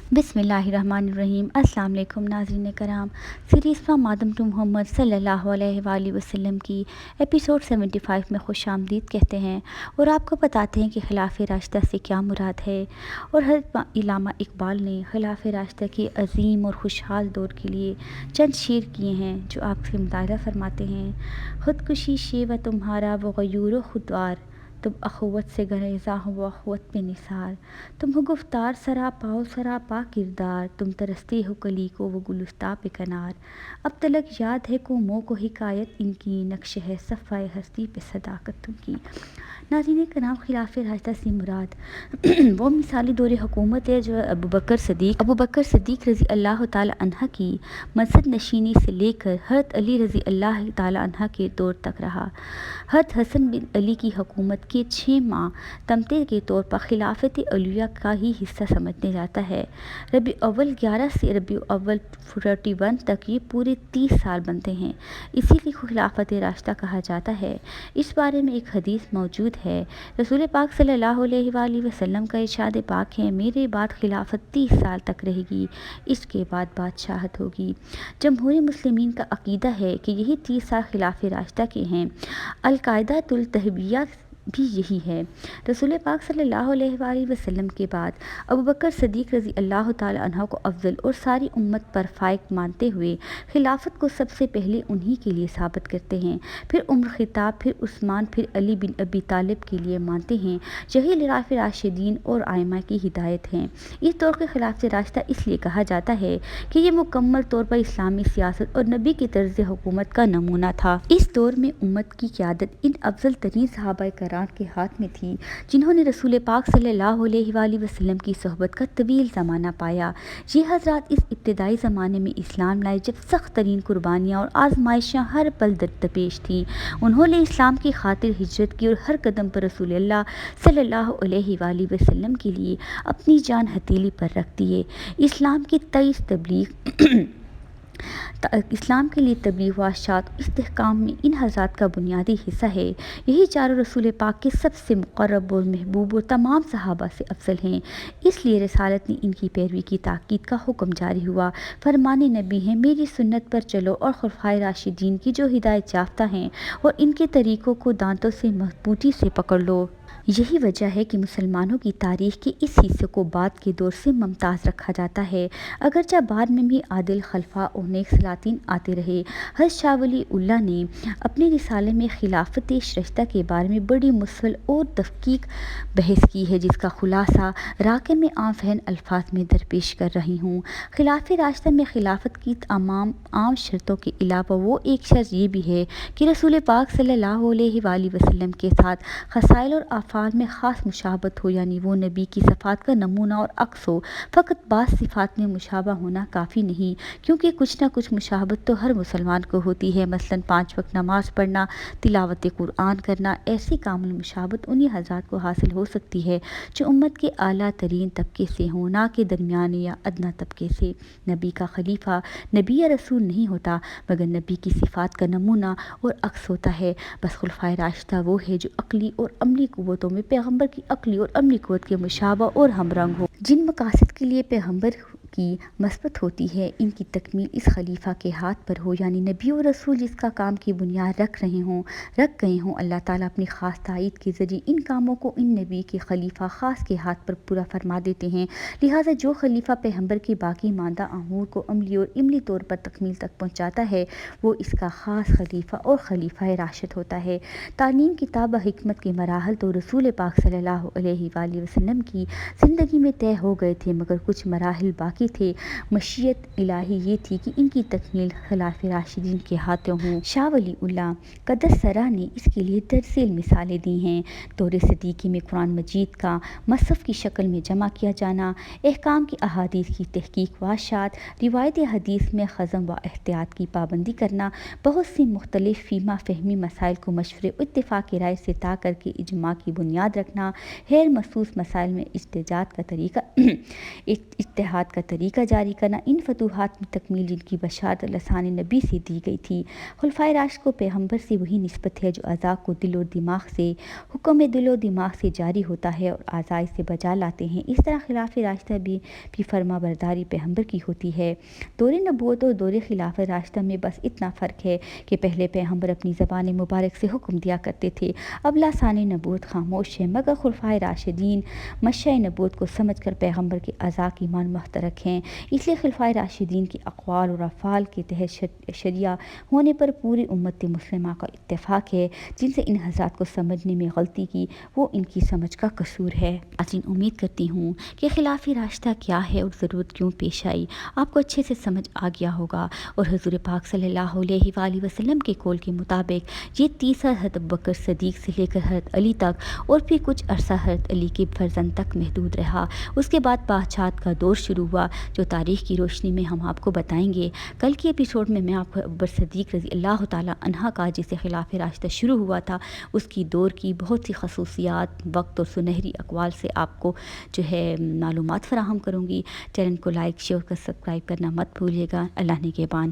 बिस्मिल्लाहिर्रहमानिर्रहीम। अस्सलाम वालेकुम नाज़रीन कराम। Series from Adam to Muhammad सल्लल्लाहु अलैहि वसल्लम की एपिसोड 75 में खुश आमदीद कहते हैं और आपको बताते हैं कि खिलाफ़ राशिदा से क्या मुराद है। और हज़रत इल्लामा इकबाल ने खिलाफ़ राशिदा के अज़ीम और खुशहाल दौर के लिए चंद शेर किए हैं जो आपसे मुताला फरमाते हैं। ख़ुदकुशी शे व तुम्हारा वो गयूर खुदवार, तुम अखुवत से गरेज़ा हो वो अखुवत पे निसार। तुम हो गुफ्तार सरापाओ सरापा किरदार, तुम तरसते हो कली को वो गुलस्ता पे कनार। अब तलक याद है कौमों को हिकायत इनकी, नक्श है सफ़ाए हस्ती पे सदाकत तुमकी। नाज़रीन कराम, खिलाफ राशिदा से मुराद वो मिसाली दौर हुकूमत है जो अबू बकर सदीक़ रज़ी अल्लाह ताला अन्हा की मसद नशीनी से लेकर हज़रत अली रज़ी अल्लाह ताला अन्हा के दौर तक रहा। हज़रत हसन बिन अली की हुकूमत के 6 माह तमते के तौर पर खिलाफत अलिया का ही हिस्सा समझने जाता है। रबी अव्वल 11 से रबी अव्वल 41 तक ये पूरे 30 साल बनते हैं, इसीलिए खिलाफत राशिदा कहा जाता है। इस बारे में एक हदीस मौजूद है। रसूल पाक सल्लल्लाहु अलैहि वसल्लम का इरशाद पाक है, मेरे बाद खिलाफत 30 साल तक रहेगी, इसके बाद बादशाहत होगी। जमहूरी मुस्लिमीन का अकीदा है कि यही 30 साल खिलाफ राशिदा के हैं। अल-कायदा-तुल तहबिया भी यही है। रसूल पाक सल्लल्लाहु अलैहि वसल्लम के बाद अबू बकर सदीक़ रज़ी अल्लाह ताला अन्हु को अफजल और सारी उम्मत पर फाइक मानते हुए खिलाफत को सबसे पहले उन्हीं के लिए साबित करते हैं। फिर उम्र खिताब, फिर उस्मान, फिर अली बिन अबी तालिब के लिए मानते हैं। यही खिलाफ राशिदीन और आइमा की हिदायत हैं। इस दौर के खिलाफ राशिदा इसलिए कहा जाता है कि ये मुकम्मल तौर पर इस्लामी सियासत और नबी की तर्ज हुकूमत का नमूना था। इस दौर में उम्मत की क़यादत इन अफजल तरीन सहाबाए कराम के हाथ में थी, जिन्होंने रसूल पाक सल्लल्लाहु अलैहि वसल्लम की सोहबत का तवील ज़माना पाया। ये हज़रात इस इब्तदाई ज़माने में इस्लाम लाए जब सख्त तरीन कुर्बानियाँ और आजमाइशें हर पल दरपेश थीं। उन्होंने इस्लाम की खातिर हिजरत की और हर कदम पर रसूल अल्लाह सल्लल्लाहु अलैहि वसल्लम के लिए अपनी जान हथेली पर रख दिए। इस्लाम के लिए तबलीग व इरशाद इस्तेहकाम में इन हज़रात का बुनियादी हिस्सा है। यही चारों रसूल पाक के सबसे मुक़र्रब और महबूब और तमाम सहाबा से अफजल हैं। इसलिए रसालत ने इनकी पैरवी की ताकीद का हुक्म जारी हुआ। फरमाने नबी हैं, मेरी सुन्नत पर चलो और खुलफ़ाए राशिदीन की जो हिदायत याफ्ता हैं और इनके तरीक़ों को दांतों से मजबूती से पकड़ लो। यही वजह है कि मुसलमानों की तारीख़ के इस हिस्से को बाद के दौर से मुमताज़ रखा जाता है, अगरचे बाद में भी आदिल खलफा और नेक सलातीन आते रहे। हज़रत शाह वली उल्लाह ने अपने रिसाले में खिलाफत राशिदा के बारे में बड़ी मुफस्सल और दक़ीक़ बहस की है, जिसका खुलासा राक़े में आम फहम अल्फाज में दरपेश कर रही हूँ। खिलाफ़ राशिदा में खिलाफत की तमाम आम शर्तों के अलावा वो एक शर्त ये भी है कि रसूल पाक सल्लल्लाहु अलैहि वसल्लम के साथ खसाइल और आफात में ख़ास मुशाबत हो, यानी वो नबी की सिफ़ात का नमूना और अक्स हो। फ़कत बाज़ सिफ़ात में मुशाबा होना काफ़ी नहीं, क्योंकि कुछ ना कुछ मुशाबत तो हर मुसलमान को होती है। मसलन 5 वक्त नमाज़ पढ़ना, तिलावत कुरान करना, ऐसी कामिल मुशाबत उन्हीं हज़रात को हासिल हो सकती है जो उम्मत के आला तरीन तबके से हों, ना कि दरमियाने या अदना तबके से। नबी का खलीफा नबी या रसूल नहीं होता, मगर नबी की सिफ़ात का नमूना और अक्स होता है। बस खुलफ़ाए राशिदा वो है जो अक़ली और अमली क़ुव्वतों में पैगम्बर की अक़ली और अमली क़ुव्वत के मुशाबा और हमरंग हो। जिन मकासद के लिए पैगम्बर की मस्बत होती है, इनकी तकमील इस खलीफा के हाथ पर हो, यानी नबी और रसूल जिसका काम की बुनियाद रख गए हों। अल्लाह ताला अपनी ख़ास ताईद के ज़रिए इन कामों को इन नबी के खलीफा ख़ास के हाथ पर पूरा फरमा देते हैं। लिहाजा जो खलीफा पैगम्बर के बाकी मानदा अमूर को अमली और इमली तौर पर तकमील तक पहुँचाता है, वो इसका ख़ास खलीफा और खलीफा राशिद होता है। तालीम, किताब व हिकमत के मराहल तो रसूल पाक सल्लल्लाहु अलैहि वसल्लम की ज़िंदगी में तय हो गए थे, मगर कुछ मराहिल बाकी थे। मशीयत इलाही ये थी कि इनकी तकमील खिलाफ राशिदीन के हाथों हो। शाह वली उल्लाह क़दस-सरा ने इसके लिए दरअसल मिसालें दी हैं। दौर सदीकी में कुरान मजीद का मसहफ़ की शक्ल में जमा किया जाना, अहकाम की अहादीस की तहक़ीक़ व इरशाद, रिवायत हदीस में ख़ज़म व एहतियात की पाबंदी करना, बहुत सी मुख्तलिफ़ फ़ीमा फ़हमी मसाइल को मशवरे और इत्तिफ़ाक़ राय से ता करके इजमा की बुनियाद रखना, गैर मखसूस मसाइल में इज्तिहाद का طریقہ جاری کرنا، ان فتوحات میں تکمیل جن کی بشارت لسان نبی سے دی گئی تھی۔ خلفائے راشد کو پیغمبر سے وہی نسبت ہے جو اعضاء کو دل و دماغ سے حکم دل و دماغ سے جاری ہوتا ہے اور اعضاء سے بجا لاتے ہیں، اس طرح خلاف راشدہ بھی فرما برداری پیغمبر کی ہوتی ہے۔ دور نبوت اور دور خلافت راشدہ میں بس اتنا فرق ہے کہ پہلے پیغمبر اپنی زبان مبارک سے حکم دیا کرتے تھے، اب لسان نبوت خاموش ہے، مگر خلفائے راشدین مشرع نبوت کو سمجھ کر پیغمبر کے اعضاء کی مان محترق ہیں۔ اس لیے خلفائے راشدین کے اقوال اور افعال کے تحت شریعہ ہونے پر پوری امت مسلمہ کا اتفاق ہے۔ جن سے ان حضرات کو سمجھنے میں غلطی کی وہ ان کی سمجھ کا قصور ہے۔ ناظرین، امید کرتی ہوں کہ خلافت راشدہ کیا ہے اور ضرورت کیوں پیش آئی آپ کو اچھے سے سمجھ آ گیا ہوگا، اور حضور پاک صلی اللہ علیہ وآلہ وسلم کے قول کے مطابق یہ تیسرا حضرت ابوبکر صدیق سے لے کر حضرت علی تک اور پھر کچھ عرصہ حضرت علی کے فرزند تک محدود رہا۔ اس کے بعد بادشاہت کا دور شروع ہوا جو تاریخ کی روشنی میں ہم آپ کو بتائیں گے۔ کل کے ایپیسوڈ میں آپ کو ابوبکر صدیق رضی اللہ تعالیٰ عنہ کا جسے خلافت راشدہ شروع ہوا تھا اس کی دور کی بہت سی خصوصیات، وقت اور سنہری اقوال سے آپ کو معلومات فراہم کروں گی۔ چینل کو لائک، شیئر اور سبسکرائب کرنا مت بھولیے گا۔ اللہ نگہبان۔